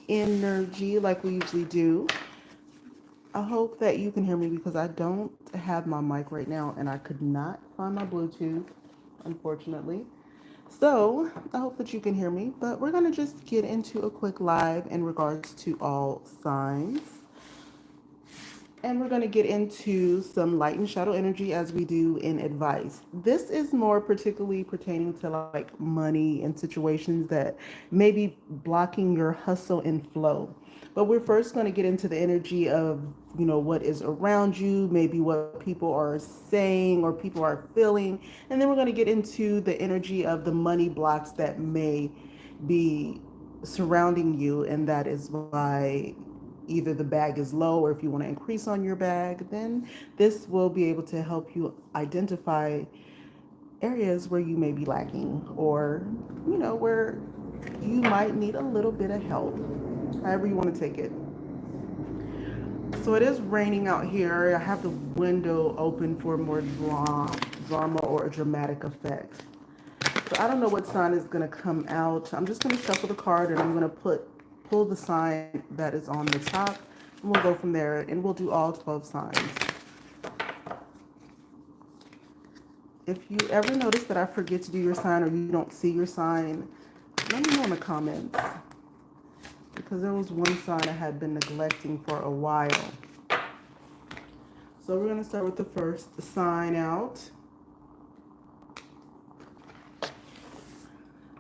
energy like we usually do. I hope that you can hear me because I don't have my mic right now and I could not find my Bluetooth, unfortunately. So I hope that you can hear me, but we're going to just get into a quick live in regards to all signs. And we're going to get into some light and shadow energy as we do in advice. This is more particularly pertaining to like money and situations that may be blocking your hustle and flow. But we're first going to get into the energy of, what is around you, maybe what people are saying or people are feeling. And then we're going to get into the energy of the money blocks that may be surrounding you. And that is why either the bag is low or if you want to increase on your bag, then this will be able to help you identify areas where you may be lacking or, where you might need a little bit of help, however you want to take it. So it is raining out here. I have the window open for more drama or a dramatic effect. So I don't know what sign is going to come out. I'm just going to shuffle the card and I'm going to pull the sign that is on the top. And we'll go from there and we'll do all 12 signs. If you ever notice that I forget to do your sign or you don't see your sign, let me know in the comments. Because there was one sign I had been neglecting for a while. So we're going to start with the first sign out.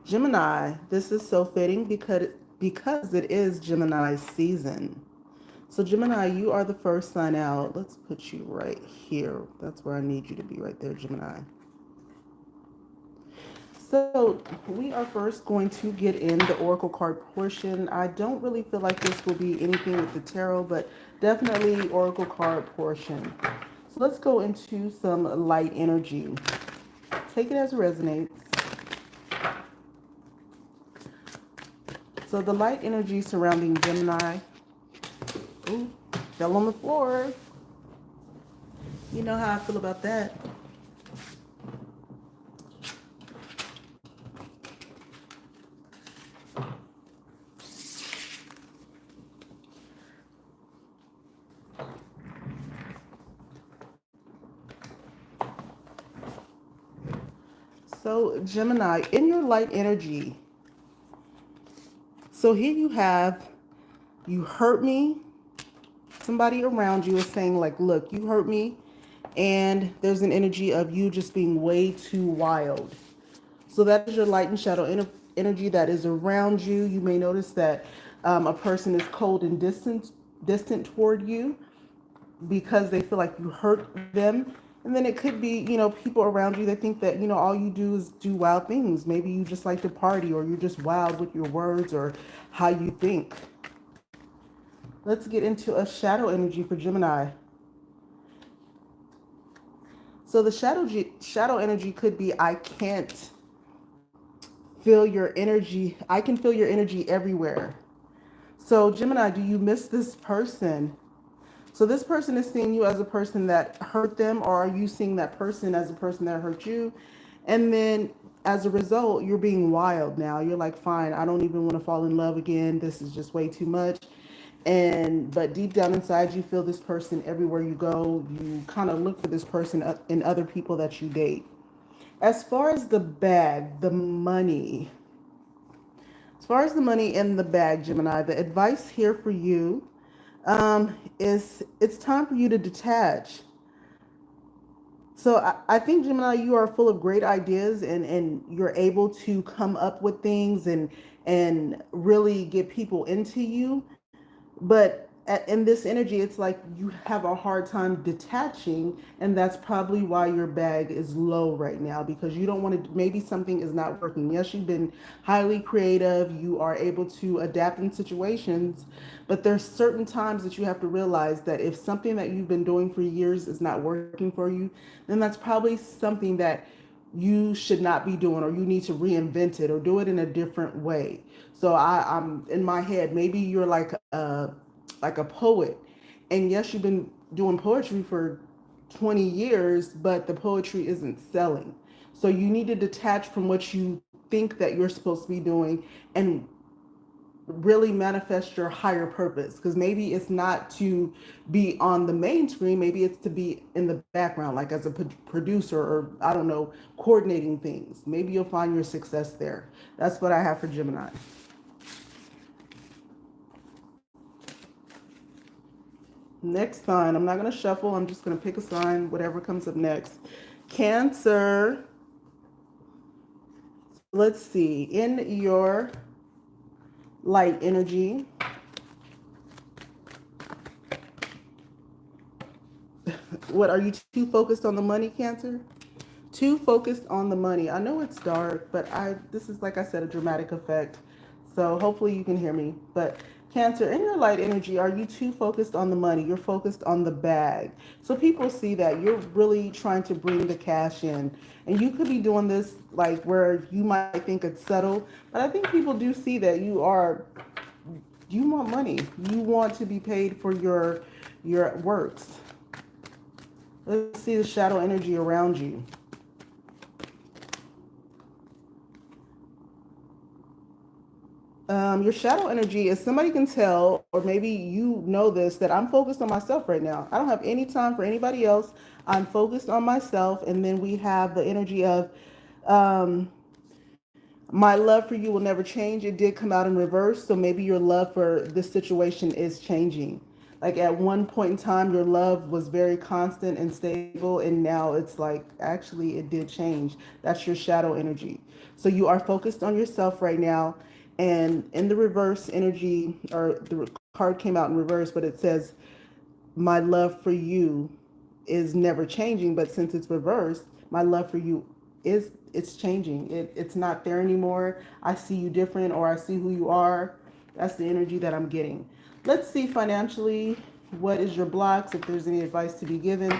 Gemini, this is so fitting because it is Gemini's season. So Gemini, you are the first sign out. Let's put you right here. That's where I need you to be, right there, Gemini. So we are first going to get in the Oracle card portion. I don't really feel like this will be anything with the tarot, but definitely Oracle card portion. So let's go into some light energy. Take it as it resonates. So the light energy surrounding Gemini. Ooh, fell on the floor. You know how I feel about that. So Gemini, in your light energy, so here you have, you hurt me. Somebody around you is saying like, look, you hurt me. And there's an energy of you just being way too wild. So that is your light and shadow energy that is around you. You may notice that a person is cold and distant toward you because they feel like you hurt them. And then it could be, people around you that think that, all you do is do wild things. Maybe you just like to party or you're just wild with your words or how you think. Let's get into a shadow energy for Gemini. So the shadow energy could be I can't feel your energy. I can feel your energy everywhere. So Gemini, do you miss this person? So this person is seeing you as a person that hurt them, or are you seeing that person as a person that hurt you? And then as a result, you're being wild now. You're like, fine, I don't even want to fall in love again. This is just way too much. And but deep down inside, you feel this person everywhere you go. You kind of look for this person in other people that you date. As far as the bag, the money, as far as the money in the bag, Gemini, the advice here for you is it's time for you to detach. So I think Gemini, you are full of great ideas and you're able to come up with things and really get people into you. But in this energy, it's like you have a hard time detaching, and that's probably why your bag is low right now because you don't want to. Maybe something is not working. Yes, you've been highly creative. You are able to adapt in situations, but there's certain times that you have to realize that if something that you've been doing for years is not working for you, then that's probably something that you should not be doing, or you need to reinvent it or do it in a different way. So I'm in my head, maybe you're like a poet, and yes, you've been doing poetry for 20 years, but the poetry isn't selling. So you need to detach from what you think that you're supposed to be doing and really manifest your higher purpose, because maybe it's not to be on the main screen, maybe it's to be in the background, like as a producer, or I don't know, coordinating things. Maybe you'll find your success there. That's what I have for Gemini. Next sign, I'm not going to shuffle, I'm just going to pick a sign, whatever comes up next. Cancer. Let's see, in your light energy, what are you too focused on the money, Cancer? Too focused on the money. I know it's dark, but this is, like I said, a dramatic effect. So hopefully you can hear me. But Cancer, in your light energy, are you too focused on the money? You're focused on the bag. So people see that you're really trying to bring the cash in. And you could be doing this like where you might think it's subtle, but I think people do see that you want money. You want to be paid for your works. Let's see the shadow energy around you. Your shadow energy is, somebody can tell, or maybe you know this, that I'm focused on myself right now. I don't have any time for anybody else. I'm focused on myself. And then we have the energy of um, my love for you will never change. It did come out in reverse. So maybe your love for this situation is changing. Like at one point in time, your love was very constant and stable. And now it's like, actually, it did change. That's your shadow energy. So you are focused on yourself right now. And in the reverse energy, or the card came out in reverse, but it says, my love for you is never changing. But since it's reversed, my love for you it's changing. It's not there anymore. I see you different, or I see who you are. That's the energy that I'm getting. Let's see financially, what is your blocks, if there's any advice to be given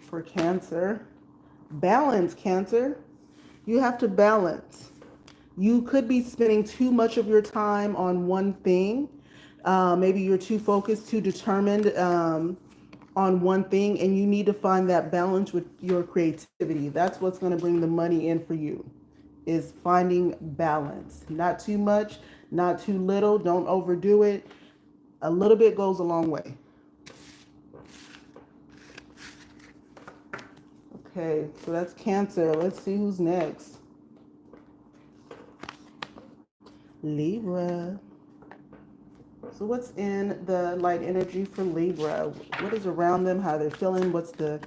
for Cancer. Balance, Cancer. You have to balance. You could be spending too much of your time on one thing. Maybe you're too focused, too determined on one thing, and you need to find that balance with your creativity. That's what's going to bring the money in for you, is finding balance. Not too much, not too little. Don't overdo it. A little bit goes a long way. Okay, so that's Cancer. Let's see who's next. Libra. So what's in the light energy for Libra? What is around them, how they're feeling? What's the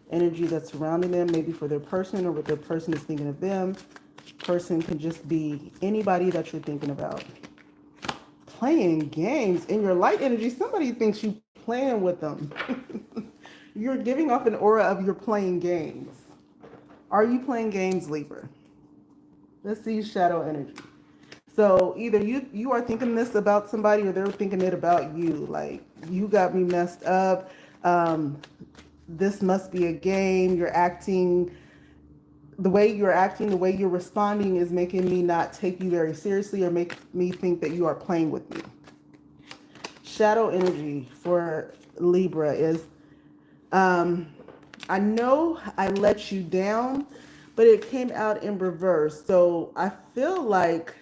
energy that's surrounding them, maybe for their person, or what their person is thinking of them? Person can just be anybody that you're thinking about. Playing games in your light energy. Somebody thinks you playing with them. You're giving off an aura of you're playing games. Are you playing games, Libra? Let's see shadow energy. So either you are thinking this about somebody, or they're thinking it about you. Like, you got me messed up. This must be a game. You're acting, the way you're acting, the way you're responding is making me not take you very seriously, or make me think that you are playing with me. Shadow energy for Libra is, I know I let you down, but it came out in reverse. So I feel like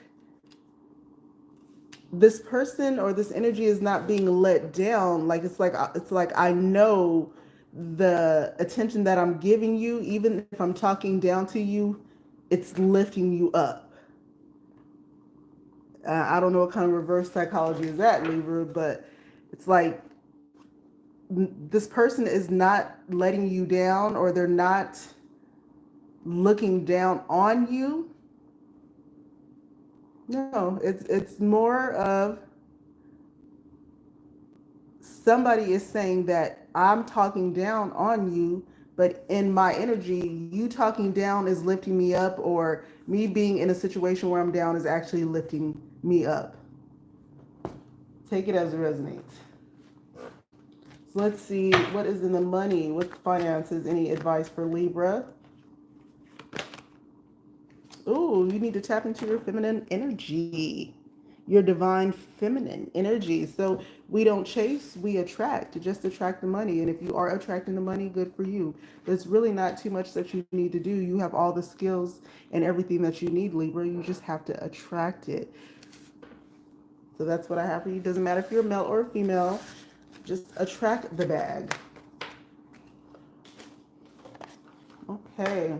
this person or this energy is not being let down. Like it's like I know the attention that I'm giving you, even if I'm talking down to you, it's lifting you up. I don't know what kind of reverse psychology is that, Libra, but it's like this person is not letting you down, or they're not looking down on you. No, it's more of somebody is saying that I'm talking down on you, but in my energy, you talking down is lifting me up, or me being in a situation where I'm down is actually lifting me up. Take it as it resonates. So let's see, what is in the money with finances? Any advice for Libra? Ooh, you need to tap into your feminine energy. your divine feminine energy. So we don't chase, we attract. Just attract the money. And if you are attracting the money, good for you. There's really not too much that you need to do. You have all the skills and everything that you need, Libra. You just have to attract it. So that's what I have for you. Doesn't matter if you're a male or a female, just attract the bag. Okay.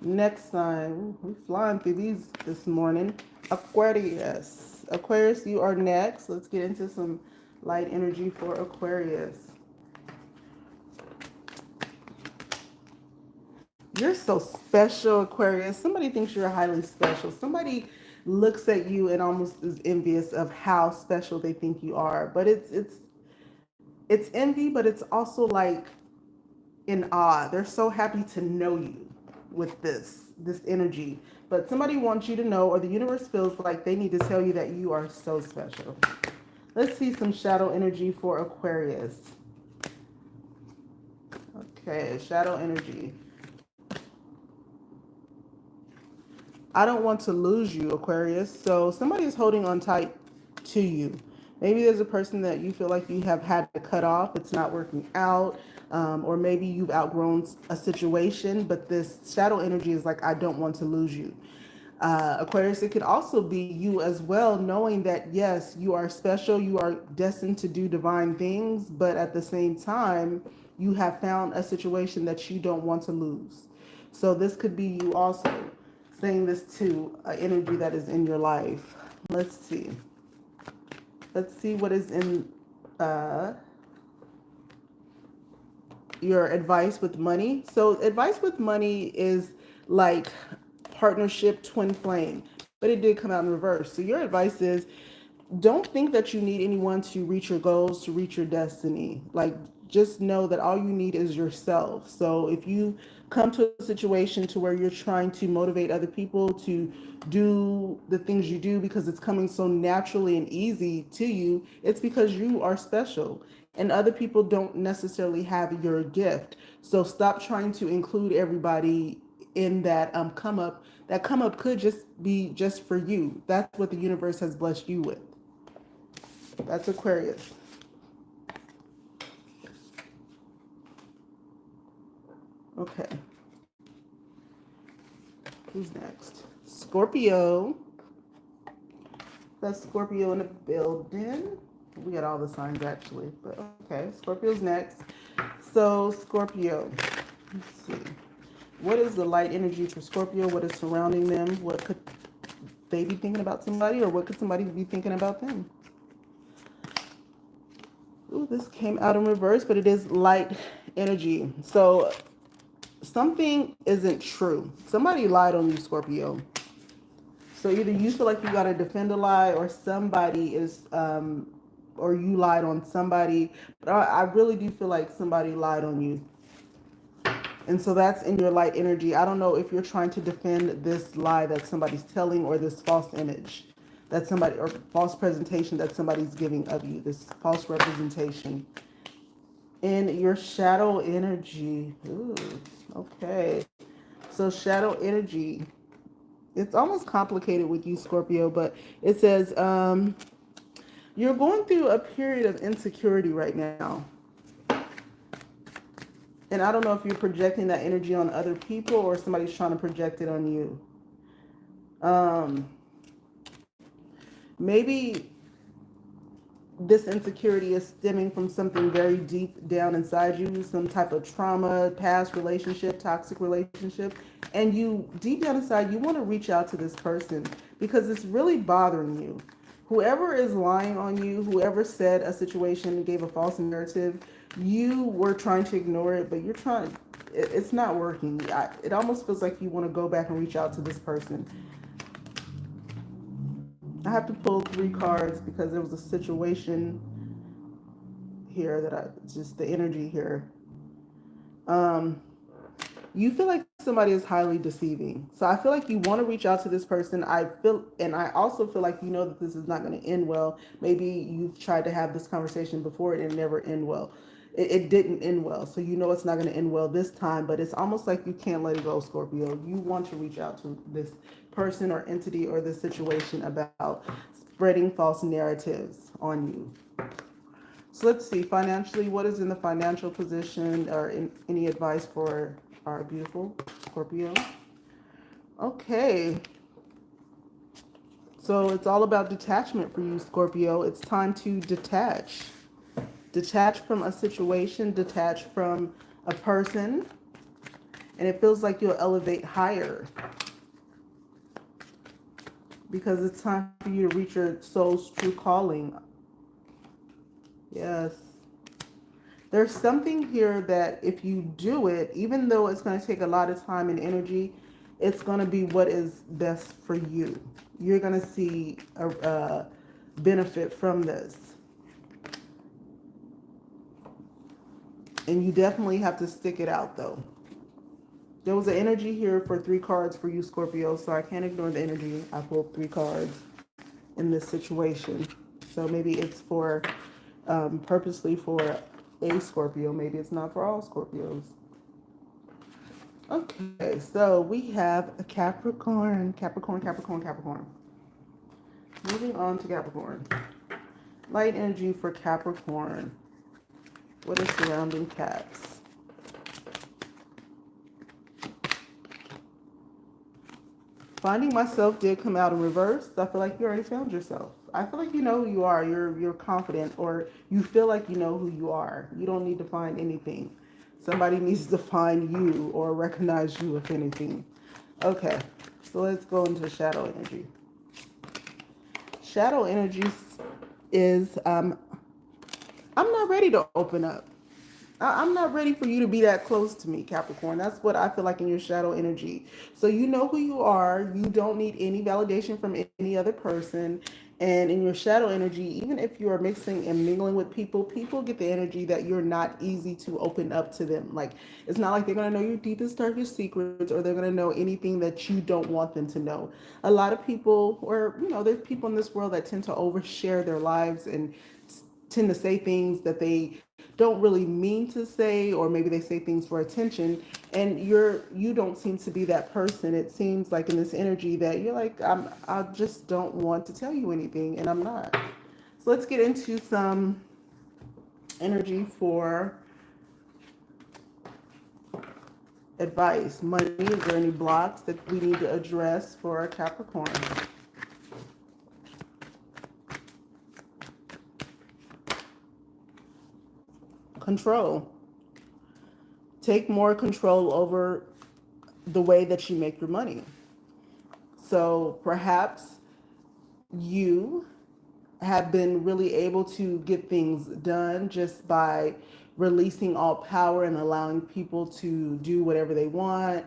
Next sign. We're flying through these this morning. Aquarius. Aquarius, you are next. Let's get into some light energy for Aquarius. You're so special, Aquarius. Somebody thinks you're highly special. Somebody looks at you and almost is envious of how special they think you are. But it's envy, but it's also like in awe. They're so happy to know you with this energy. But somebody wants you to know, or the universe feels like they need to tell you that you are so special. Let's see some shadow energy for Aquarius. Okay, shadow energy. I don't want to lose you, Aquarius. So somebody is holding on tight to you. Maybe there's a person that you feel like you have had to cut off. It's not working out. Or maybe you've outgrown a situation, but this shadow energy is like, I don't want to lose you. Aquarius, it could also be you as well, knowing that, yes, you are special. You are destined to do divine things. But at the same time, you have found a situation that you don't want to lose. So this could be you also saying this to an energy that is in your life. Let's see. Let's see what is in your advice with money. So advice with money is like partnership, twin flame, but it did come out in reverse. So your advice is, don't think that you need anyone to reach your goals, to reach your destiny. Like, just know that all you need is yourself. So if you come to a situation to where you're trying to motivate other people to do the things you do because it's coming so naturally and easy to you, it's because you are special and other people don't necessarily have your gift. So stop trying to include everybody in that come up. That come up could just be just for you. That's what the universe has blessed you with. That's Aquarius. Okay. Who's next? Scorpio. That's Scorpio in the building. We got all the signs actually, but okay. Scorpio's next. So Scorpio. Let's see. What is the light energy for Scorpio? What is surrounding them? What could they be thinking about somebody, or what could somebody be thinking about them? Ooh, this came out in reverse, but it is light energy. So something isn't true. Somebody lied on you, Scorpio. So either you feel like you got to defend a lie, or somebody is, or you lied on somebody. But I really do feel like somebody lied on you. And so that's in your light energy. I don't know if you're trying to defend this lie that somebody's telling, or this false image that somebody, or false presentation that somebody's giving of you, this false representation. In your shadow energy. Ooh, okay. So shadow energy. It's almost complicated with you, Scorpio, but it says you're going through a period of insecurity right now. And I don't know if you're projecting that energy on other people or somebody's trying to project it on you. Maybe this insecurity is stemming from something very deep down inside you, some type of trauma, past relationship, toxic relationship. And you, deep down inside, you want to reach out to this person because it's really bothering you. Whoever is lying on you, whoever said a situation, gave a false narrative, you were trying to ignore it, but you're trying, it's not working. It almost feels like you want to go back and reach out to this person. I have to pull 3 cards because there was a situation here that just the energy here. You feel like somebody is highly deceiving. So I feel like you want to reach out to this person. And I also feel like you know that this is not going to end well. Maybe you've tried to have this conversation before and it never end well. It didn't end well. So you know it's not going to end well this time, but it's almost like you can't let it go, Scorpio. You want to reach out to this person or entity or this situation about spreading false narratives on you. So let's see, financially, what is in the financial position or any advice for our beautiful Scorpio? Okay, so it's all about detachment for you, Scorpio. It's time to detach. Detach from a situation, detach from a person, and it feels like you'll elevate higher because it's time for you to reach your soul's true calling. Yes. There's something here that if you do it, even though it's going to take a lot of time and energy, it's going to be what is best for you. You're going to see a benefit from this. And you definitely have to stick it out, though. There was an energy here for 3 cards for you, Scorpio, so I can't ignore the energy. I pulled 3 cards in this situation. So maybe it's for purposely for a Scorpio. Maybe it's not for all Scorpios. Okay, so we have a Capricorn, Capricorn, Capricorn, Capricorn. Moving on to Capricorn. Light energy for Capricorn. What is surrounding Caps? Finding myself did come out in reverse. I feel like you already found yourself. I feel like you know who you are. You're confident, or you feel like you know who you are. You don't need to find anything. Somebody needs to find you or recognize you, if anything. Okay, so let's go into shadow energy. Shadow energy is I'm not ready to open up. I'm not ready for you to be that close to me, Capricorn. That's what I feel like in your shadow energy. So you know who you are. You don't need any validation from any other person. And in your shadow energy, even if you are mixing and mingling with people, people get the energy that you're not easy to open up to them. Like, it's not like they're going to know your deepest, darkest secrets, or they're going to know anything that you don't want them to know. A lot of people, or, there's people in this world that tend to overshare their lives and tend to say things that they don't really mean to say, or maybe they say things for attention, and you don't seem to be that person. It seems like in this energy that you're like, I just don't want to tell you anything, and I'm not. So let's get into some energy for advice. Money, is there any blocks that we need to address for Capricorn? Control. Take more control over the way that you make your money. So perhaps you have been really able to get things done just by releasing all power and allowing people to do whatever they want.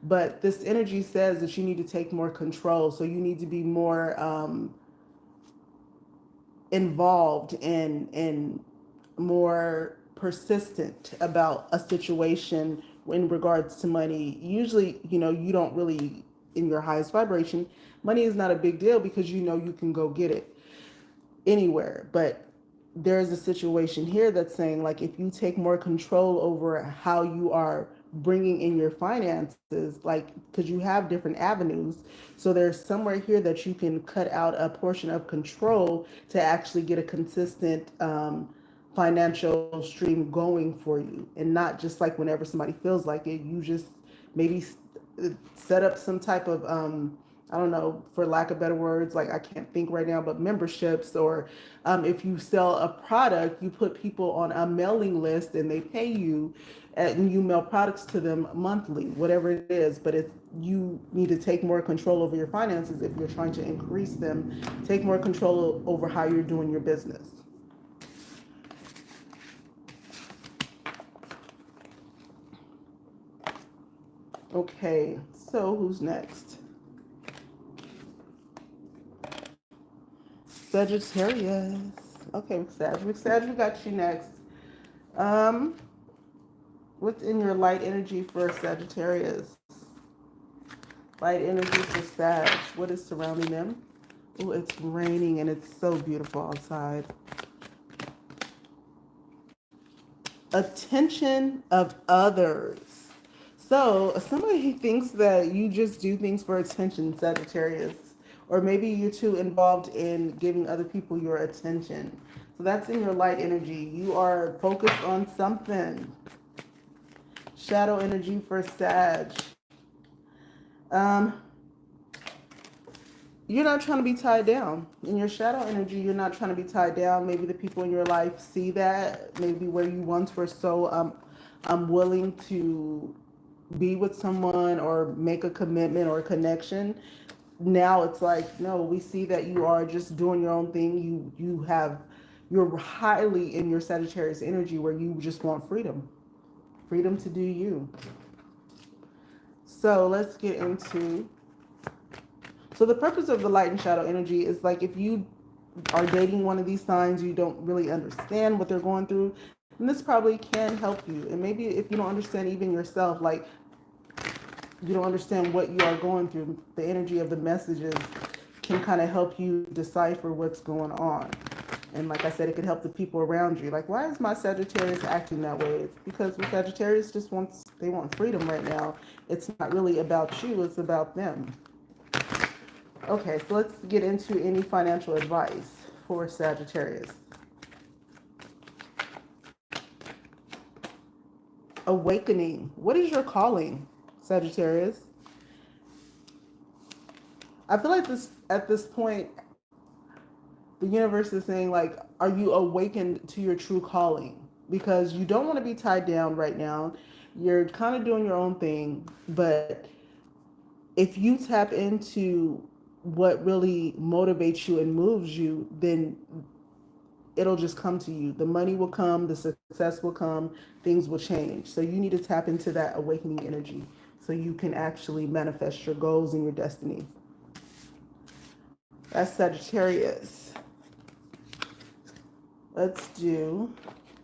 But this energy says that you need to take more control. So you need to be more involved and more persistent about a situation in regards to money. Usually, you don't really, in your highest vibration, money is not a big deal because you can go get it anywhere. But there's a situation here that's saying, like, if you take more control over how you are bringing in your finances, like, because you have different avenues, so there's somewhere here that you can cut out a portion of control to actually get a consistent financial stream going for you, and not just like whenever somebody feels like it, you just maybe set up some type of I don't know, for lack of better words, like I can't think right now, but memberships, or if you sell a product, you put people on a mailing list and they pay you, and you mail products to them monthly, whatever it is. But you need to take more control over your finances if you're trying to increase them. Take more control over how you're doing your business. Okay, so who's next? Sagittarius. Okay, Sag, we got you next. Um, what's in your light energy for Sagittarius? Light energy for Sag. What is surrounding them? Oh, it's raining and it's so beautiful outside. Attention of others. So somebody thinks that you just do things for attention, Sagittarius, Or maybe you're too involved in giving other people your attention. So that's in your light energy. You are focused on something. Shadow energy for Sag. Um, you're not trying to be tied down. In your shadow energy, you're not trying to be tied down. Maybe the people in your life see that. Maybe where you once were so unwilling to be with someone or make a commitment or a connection. Now it's like, no, we see that you are just doing your own thing. You're highly in your Sagittarius energy where you just want freedom. Freedom to do you. So let's get into. So the purpose of the light and shadow energy is like if you are dating one of these signs, you don't really understand what they're going through, and this probably can help you. And maybe if you don't understand even yourself, like you don't understand what you are going through, the energy of the messages can kind of help you decipher what's going on. And like I said, it could help the people around you. Like, why is my Sagittarius acting that way? It's because the Sagittarius just they want freedom right now. It's not really about you, it's about them. Okay, so let's get into any financial advice for Sagittarius. Awakening. What is your calling, Sagittarius? I feel like this at this point, the universe is saying like, are you awakened to your true calling? Because you don't want to be tied down right now. You're kind of doing your own thing, but if you tap into what really motivates you and moves you, then it'll just come to you. The money will come, the success will come, things will change. So you need to tap into that awakening energy so you can actually manifest your goals and your destiny. That's Sagittarius. Let's do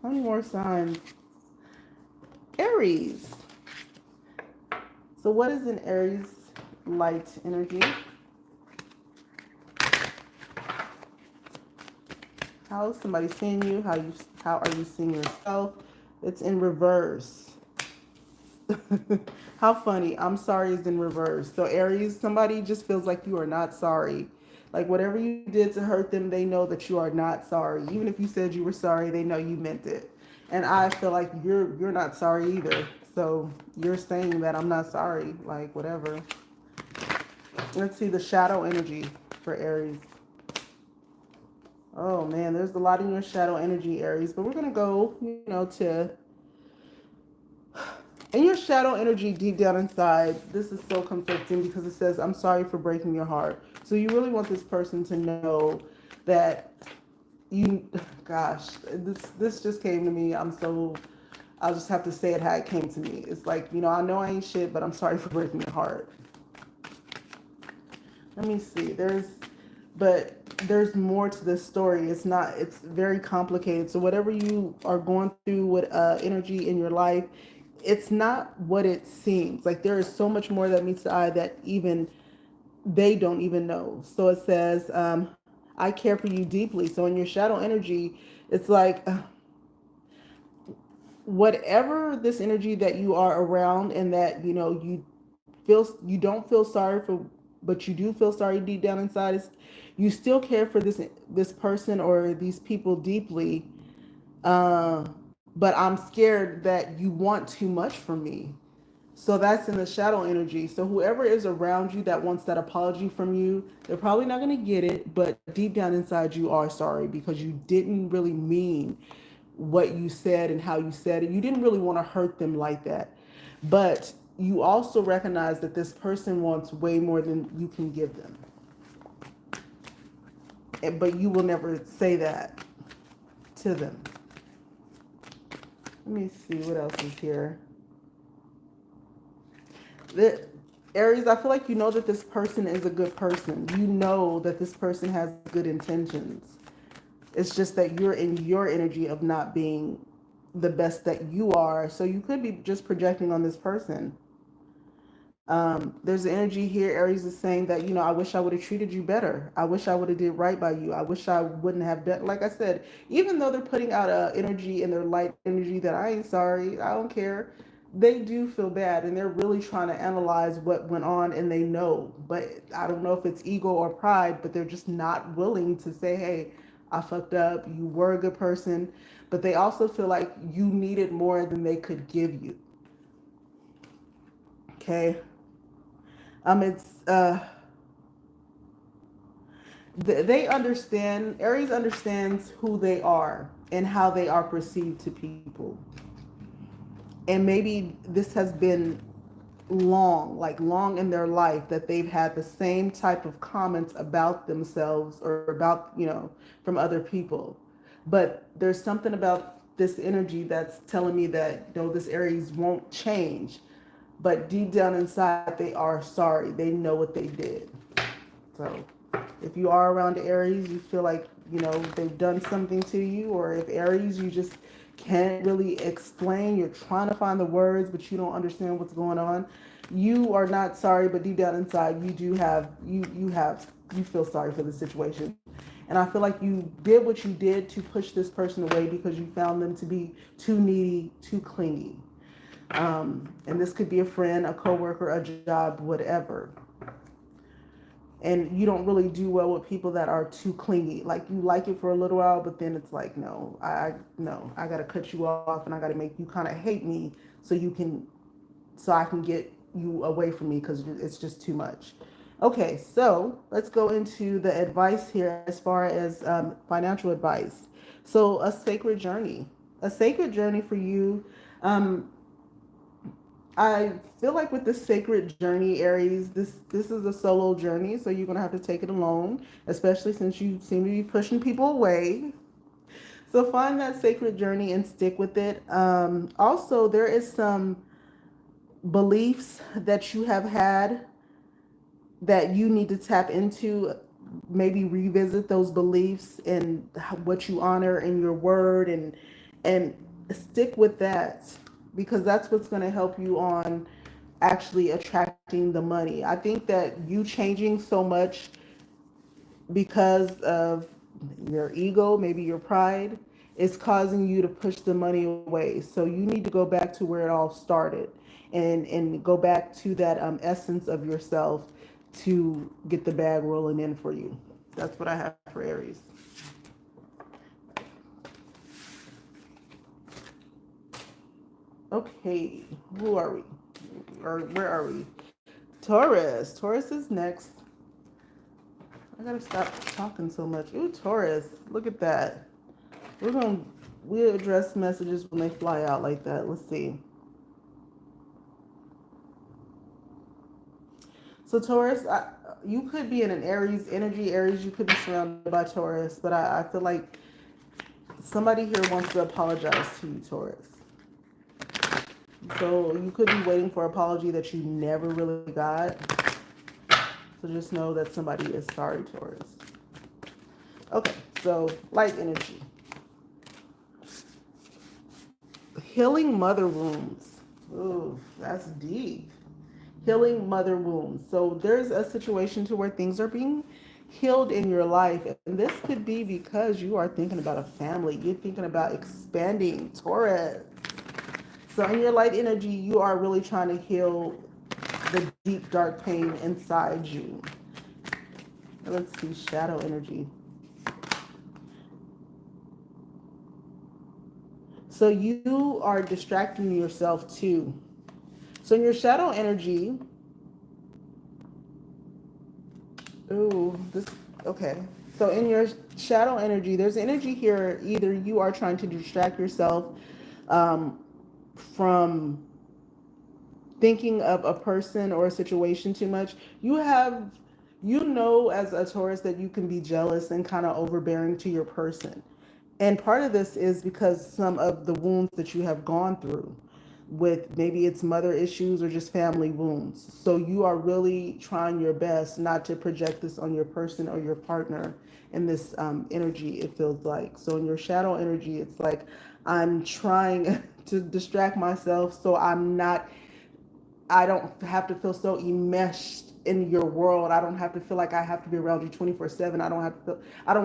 how many more signs? Aries. So what is an Aries light energy? How is somebody seeing you? How are you seeing yourself? It's in reverse. How funny. I'm sorry is in reverse. So Aries, somebody just feels like you are not sorry. Like whatever you did to hurt them, they know that you are not sorry. Even if you said you were sorry, they know you meant it. And I feel like you're not sorry either. So you're saying that I'm not sorry, like whatever. Let's see the shadow energy for Aries. Oh man, there's a lot in your shadow energy, Aries. But we're gonna go, to in your shadow energy deep down inside. This is so conflicting because it says, "I'm sorry for breaking your heart." So you really want this person to know that you, gosh, this just came to me. I'll just have to say it how it came to me. It's like, I know I ain't shit, but I'm sorry for breaking your heart. Let me see. There's more to this story. It's very complicated. So whatever you are going through with energy in your life, it's not what it seems. Like there is so much more that meets the eye that even they don't even know. So it says, I care for you deeply. So in your shadow energy, it's like whatever this energy that you are around and that, you don't feel sorry for, but you do feel sorry deep down inside, is you still care for this person or these people deeply. Uh, but I'm scared that you want too much from me. So that's in the shadow energy. So whoever is around you that wants that apology from you, they're probably not going to get it, but deep down inside you are sorry because you didn't really mean what you said and how you said it. You didn't really want to hurt them like that. But you also recognize that this person wants way more than you can give them. But you will never say that to them. Let me see what else is here. The Aries, I feel like you know that this person is a good person. You know that this person has good intentions. It's just that you're in your energy of not being the best that you are. So you could be just projecting on this person. There's an energy here. Aries is saying that, I wish I would have treated you better. I wish I would have did right by you. I wish I wouldn't have done, like I said, even though they're putting out a energy in their light energy that I ain't sorry. I don't care. they do feel bad and they're really trying to analyze what went on and they know. But I don't know if it's ego or pride, but they're just not willing to say, hey, I fucked up. You were a good person. But they also feel like you needed more than they could give you. Okay. It's they understand. Aries understands who they are and how they are perceived to people. And maybe this has been long in their life that they've had the same type of comments about themselves or about, from other people. But there's something about this energy that's telling me that, this Aries won't change. But deep down inside, they are sorry. They know what they did. So if you are around Aries, you feel like, they've done something to you, or if Aries, you just can't really explain, you're trying to find the words, but you don't understand what's going on. You are not sorry, but deep down inside, you feel sorry for the situation. And I feel like you did what you did to push this person away because you found them to be too needy, too clingy. And this could be a friend, a coworker, a job, whatever. And you don't really do well with people that are too clingy. Like you like it for a little while, but then it's like, no, no, I gotta cut you off, and I gotta make you kind of hate me so so I can get you away from me because it's just too much. Okay, so let's go into the advice here as far as financial advice. So a sacred journey for you. Um, I feel like with the sacred journey, Aries, this is a solo journey, so you're gonna have to take it alone, especially since you seem to be pushing people away. So find that sacred journey and stick with it. Also, there is some beliefs that you have had that you need to tap into. Maybe revisit those beliefs and what you honor in your word, and stick with that because that's what's going to help you on actually attracting the money. I think that you changing so much because of your ego, maybe your pride, is causing you to push the money away. So you need to go back to where it all started and go back to that essence of yourself to get the bag rolling in for you. That's what I have for Aries. Okay, who are we? Or where are we? Taurus. Taurus is next. I gotta stop talking so much. Ooh, Taurus. Look at that. We're gonna we address messages when they fly out like that. Let's see. So Taurus, you could be in an Aries energy. Aries, you could be surrounded by Taurus, but I feel like somebody here wants to apologize to you, Taurus. So you could be waiting for apology that you never really got. So just know that somebody is sorry, Taurus. Okay, so light energy. Healing mother wounds. Ooh, that's deep. Healing mother wounds. So there's a situation to where things are being healed in your life. And this could be because you are thinking about a family. You're thinking about expanding, Taurus. So in your light energy, you are really trying to heal the deep, dark pain inside you. Let's see, shadow energy. So you are distracting yourself too. So in your shadow energy, ooh, this, okay. So in your shadow energy, there's energy here. Either you are trying to distract yourself um, from thinking of a person or a situation too much. As a Taurus that you can be jealous and kind of overbearing to your person. And part of this is because some of the wounds that you have gone through with maybe it's mother issues or just family wounds. So you are really trying your best not to project this on your person or your partner in this energy, it feels like. So in your shadow energy, it's like I'm trying to distract myself so I don't have to feel so enmeshed in your world. I don't have to feel like I have to be around you 24/7. I don't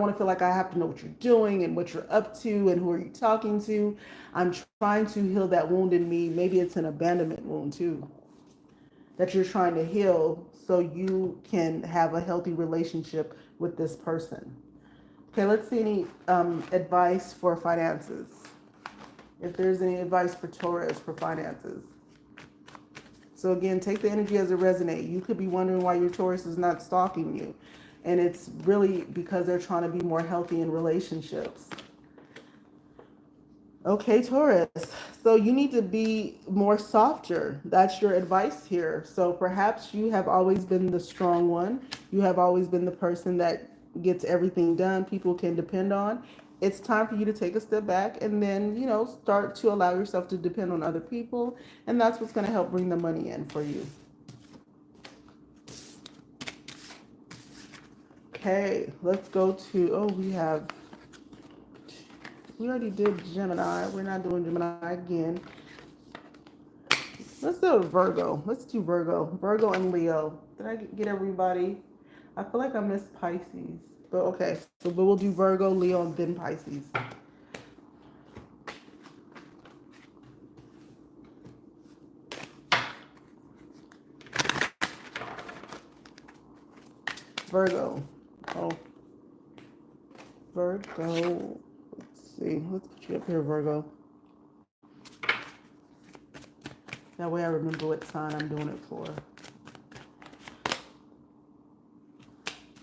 want to feel like I have to know what you're doing and what you're up to and who are you talking to. I'm trying to heal that wound in me. Maybe it's an abandonment wound too that you're trying to heal so you can have a healthy relationship with this person. Okay, let's see any advice for finances. If there's any advice for Taurus for finances. So again, take the energy as it resonates. You could be wondering why your Taurus is not stalking you. And it's really because they're trying to be more healthy in relationships. Okay, Taurus. So you need to be more softer. That's your advice here. So perhaps you have always been the strong one. You have always been the person that gets everything done, people can depend on. It's time for you to take a step back and then, start to allow yourself to depend on other people. And that's what's going to help bring the money in for you. Okay, let's go to, we already did Gemini. We're not doing Gemini again. Let's do Virgo. Let's do Virgo. Virgo and Leo. Did I get everybody? I feel like I missed Pisces. But okay. But we'll do Virgo, Leo, and then Pisces. Virgo. Oh. Virgo. Let's see. Let's put you up here, Virgo. That way I remember what sign I'm doing it for.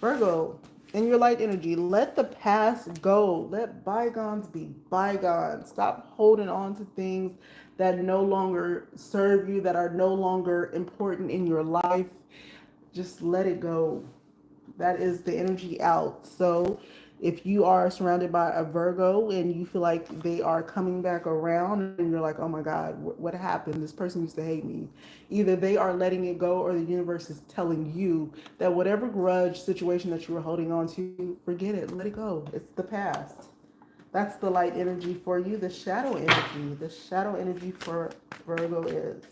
Virgo, in your light energy, let the past go. Let bygones be bygones. Stop holding on to things that no longer serve you, that are no longer important in your life. Just let it go. That is the energy out. So if you are surrounded by a Virgo and you feel like they are coming back around and you're like, oh my God, what happened? This person used to hate me. Either they are letting it go or the universe is telling you that whatever grudge situation that you were holding on to, forget it, let it go. It's the past. That's the light energy for you. The shadow energy. The shadow energy for Virgo is.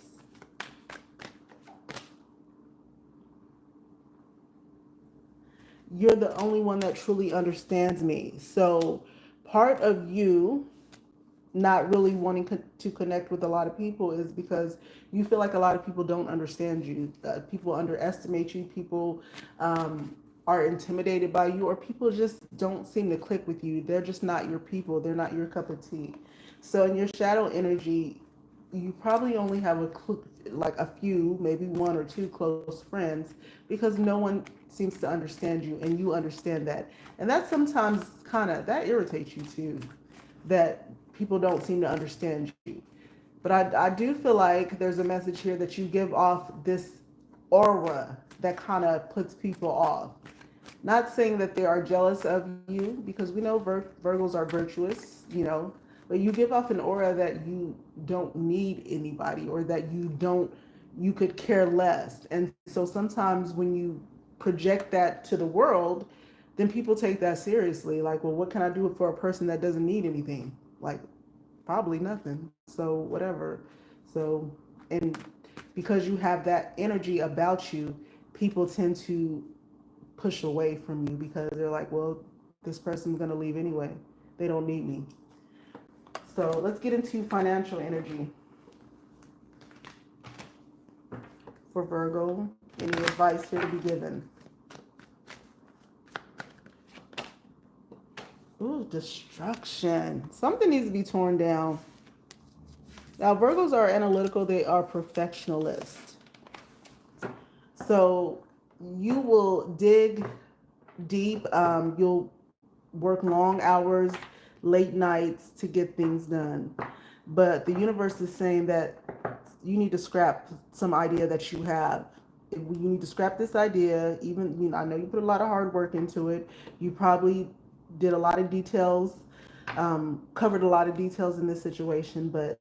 You're the only one that truly understands me. So part of you not really wanting to connect with a lot of people is because you feel like a lot of people don't understand you. People underestimate you. People are intimidated by you, or people just don't seem to click with you. They're just not your people. They're not your cup of tea. So in your shadow energy, you probably only have like a few, maybe one or two close friends, because no one seems to understand you, and you understand that. And that sometimes that irritates you too, that people don't seem to understand you. But I do feel like there's a message here that you give off this aura that kind of puts people off. Not saying that they are jealous of you, because we know Virgos are virtuous, but you give off an aura that you don't need anybody, or that you could care less. And so sometimes when you project that to the world, then people take that seriously. Like, well, what can I do for a person that doesn't need anything? Like, probably nothing. So whatever. So, and because you have that energy about you, people tend to push away from you because they're like, well, this person's going to leave anyway. They don't need me. So let's get into financial energy for Virgo. Any advice here to be given? Ooh, destruction. Something needs to be torn down. Now, Virgos are analytical. They are perfectionists. So you will dig deep. You'll work long hours, late nights to get things done. But the universe is saying that you need to scrap some idea that you have. You need to scrap this idea. Even, I know you put a lot of hard work into it. You probably did a lot of details, covered a lot of details in this situation, but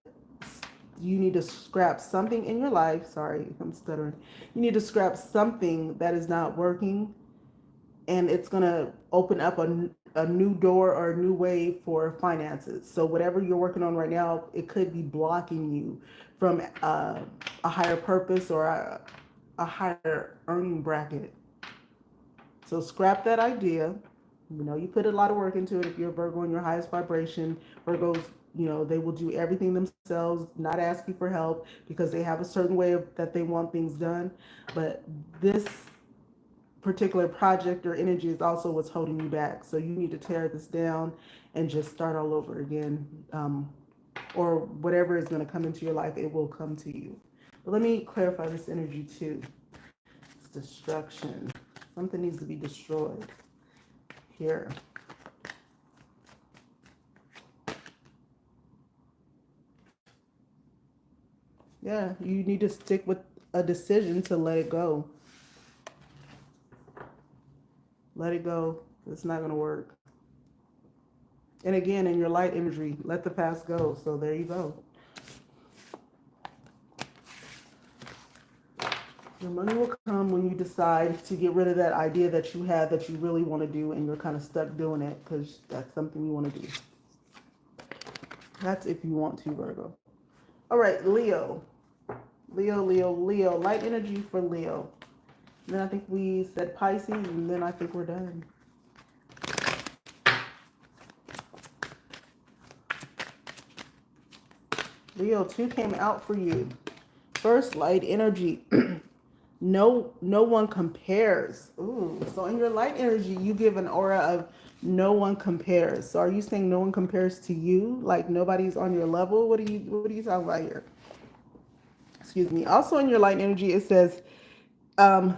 you need to scrap something in your life. Sorry, I'm stuttering. You need to scrap something that is not working and it's going to open up a new door or a new way for finances. So whatever you're working on right now, it could be blocking you from a higher purpose or a higher earning bracket. So scrap that idea. You know, you put a lot of work into it. If you're a Virgo in your highest vibration, Virgos, you know, they will do everything themselves, not ask you for help because they have a certain way that they want things done. But this particular project or energy is also what's holding you back. So you need to tear this down and just start all over again. Or whatever is going to come into your life, it will come to you. But let me clarify this energy too. It's destruction. Something needs to be destroyed here. Yeah, you need to stick with a decision to let it go. Let it go. It's not going to work. And again, in your light energy, let the past go. So there you go. Your money will come when you decide to get rid of that idea that you had that you really want to do and you're kind of stuck doing it because that's something you want to do. That's if you want to, Virgo. All right, Leo. Leo. Light energy for Leo. And then I think we said Pisces, and then I think we're done. Leo, 2 came out for you. First, light energy. No one compares. Ooh, so in your light energy, you give an aura of no one compares. So are you saying no one compares to you? Like nobody's on your level? What are you talking about here? Excuse me. Also in your light energy, it says um,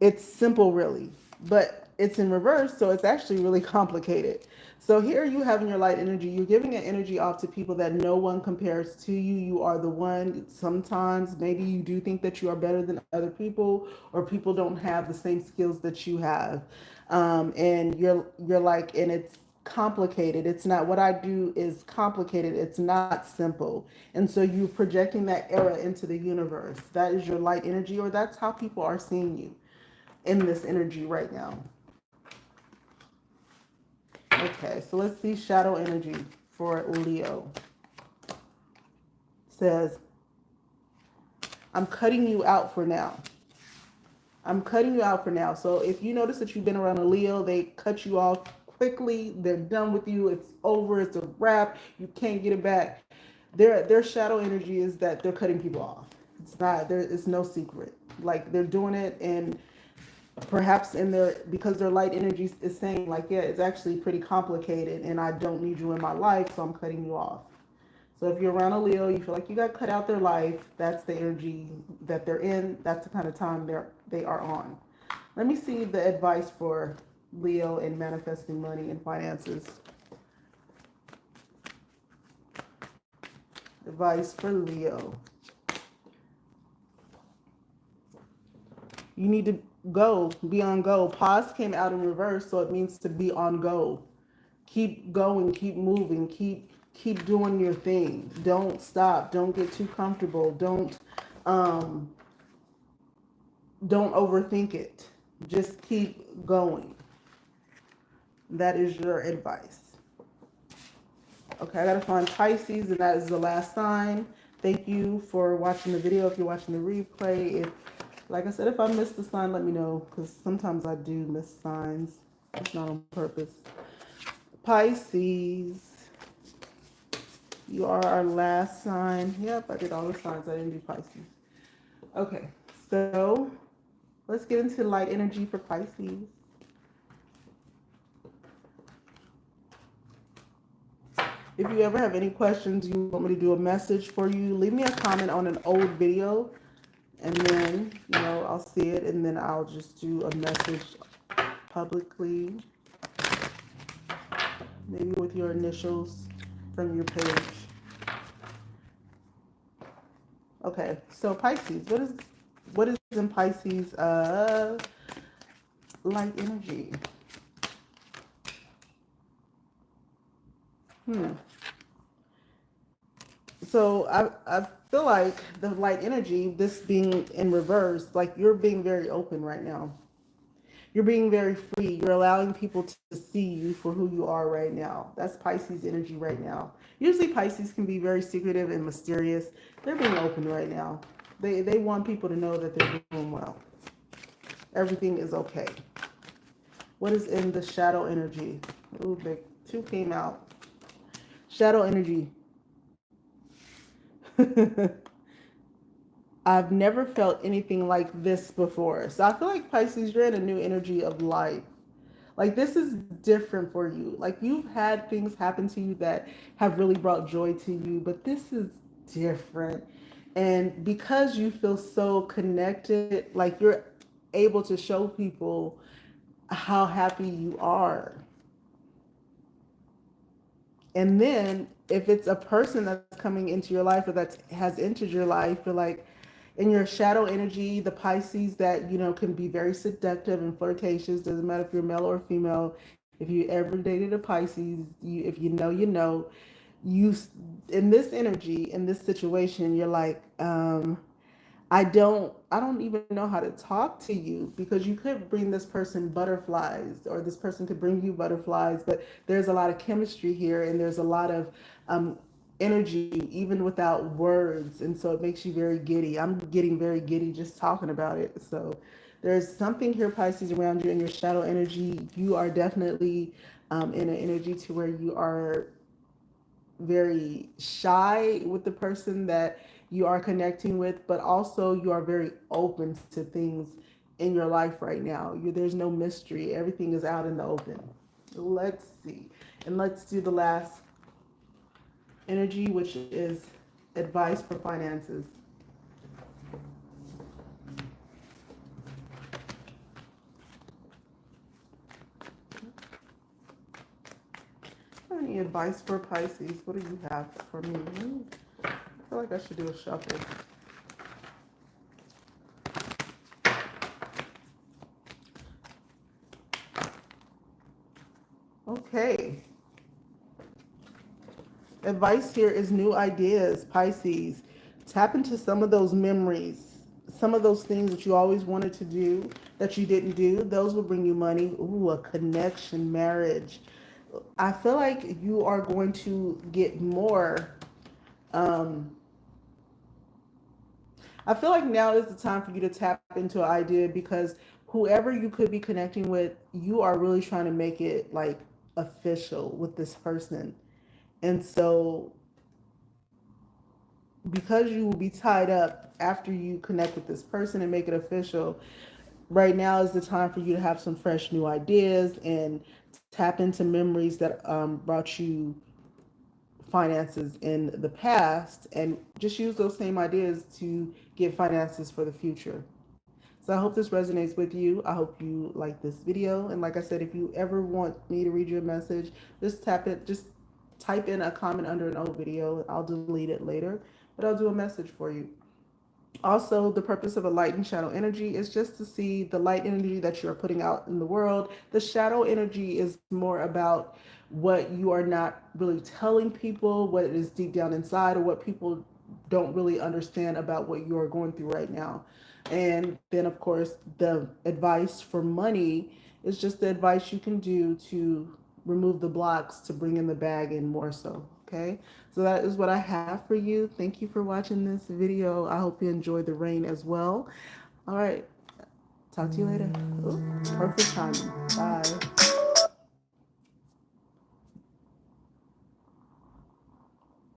it's simple really, but it's in reverse, so it's actually really complicated. So here you have in your light energy, you're giving an energy off to people that no one compares to you. You are the one. Sometimes maybe you do think that you are better than other people, or people don't have the same skills that you have, and you're like, and it's complicated. It's not, what I do is complicated. It's not simple. And so you're projecting that era into the universe. That is your light energy, or that's how people are seeing you in this energy right now. Okay, so let's see shadow energy for Leo. Says, I'm cutting you out for now. I'm cutting you out for now. So if you notice that you've been around a Leo, they cut you off quickly. They're done with you. It's over. It's a wrap. You can't get it back. Their shadow energy is that they're cutting people off. It's not there. It's no secret. Like they're doing it, and perhaps in their, because their light energy is saying like, yeah, it's actually pretty complicated and I don't need you in my life, so I'm cutting you off. So if you're around a Leo, you feel like you got cut out their life, that's the energy that they're in. That's the kind of time they are on. Let me see the advice for Leo in manifesting money and finances. Advice for Leo. You need to go, be on go. Pause came out in reverse, so it means to be on go. Keep going, keep moving, keep doing your thing. Don't stop. Don't get too comfortable. Don't overthink it. Just keep going. That is your advice. Okay, I gotta find Pisces, and that is the last sign. Thank you for watching the video. If you're watching the replay, if, like I said, if I missed the sign, let me know, because sometimes I do miss signs. It's not on purpose. Pisces, you are our last sign. Yep, I did all the signs. I didn't do Pisces. Okay, so let's get into light energy for Pisces. If you ever have any questions, you want me to do a message for you, leave me a comment on an old video, and then, you know, I'll see it, and then I'll just do a message publicly, maybe with your initials from your page. Okay, so Pisces, what is in Pisces light energy? So I feel like the light energy, this being in reverse, like you're being very open right now. You're being very free. You're allowing people to see you for who you are right now. That's Pisces energy right now. Usually Pisces can be very secretive and mysterious. They're being open right now. They want people to know that they're doing well. Everything is okay. What is in the shadow energy? Ooh, the two came out. Shadow energy. I've never felt anything like this before. So I feel like Pisces, you're in a new energy of life. Like this is different for you. Like you've had things happen to you that have really brought joy to you, but this is different. And because you feel so connected, like you're able to show people how happy you are. And then if it's a person that's coming into your life or that has entered your life, you're like in your shadow energy, the Pisces that, can be very seductive and flirtatious, doesn't matter if you're male or female. If you ever dated a Pisces, if you know, you in this energy, in this situation, you're like, I don't even know how to talk to you because you could bring this person butterflies or this person could bring you butterflies, but there's a lot of chemistry here and there's a lot of energy even without words, and so it makes you very giddy. I'm getting very giddy just talking about it. So there's something here, Pisces, around you in your shadow energy. You are definitely in an energy to where you are very shy with the person that you are connecting with, but also you are very open to things in your life right now. There's no mystery. Everything is out in the open. Let's see. And let's do the last energy, which is advice for finances. Any advice for Pisces? What do you have for me? I feel like I should do a shuffle. Okay. Advice here is new ideas, Pisces. Tap into some of those memories, some of those things that you always wanted to do that you didn't do. Those will bring you money. Ooh, a connection, marriage. I feel like you are going to get more. Um, I feel like now is the time for you to tap into an idea because whoever you could be connecting with, you are really trying to make it like official with this person. And so because you will be tied up after you connect with this person and make it official, right now is the time for you to have some fresh new ideas and tap into memories that brought you finances in the past and just use those same ideas to get finances for the future. So I hope this resonates with you. I hope you like this video. And like I said, if you ever want me to read your message, just type in a comment under an old video. I'll delete it later, but I'll do a message for you. Also, the purpose of a light and shadow energy is just to see the light energy that you're putting out in the world. The shadow energy is more about what you are not really telling people, what is deep down inside, or what people don't really understand about what you are going through right now. And then, of course, the advice for money is just the advice you can do to remove the blocks to bring in the bag and more so. Okay, so that is what I have for you. Thank you for watching this video. I hope you enjoyed the rain as well. All right, talk to you later. Ooh, perfect timing. Bye.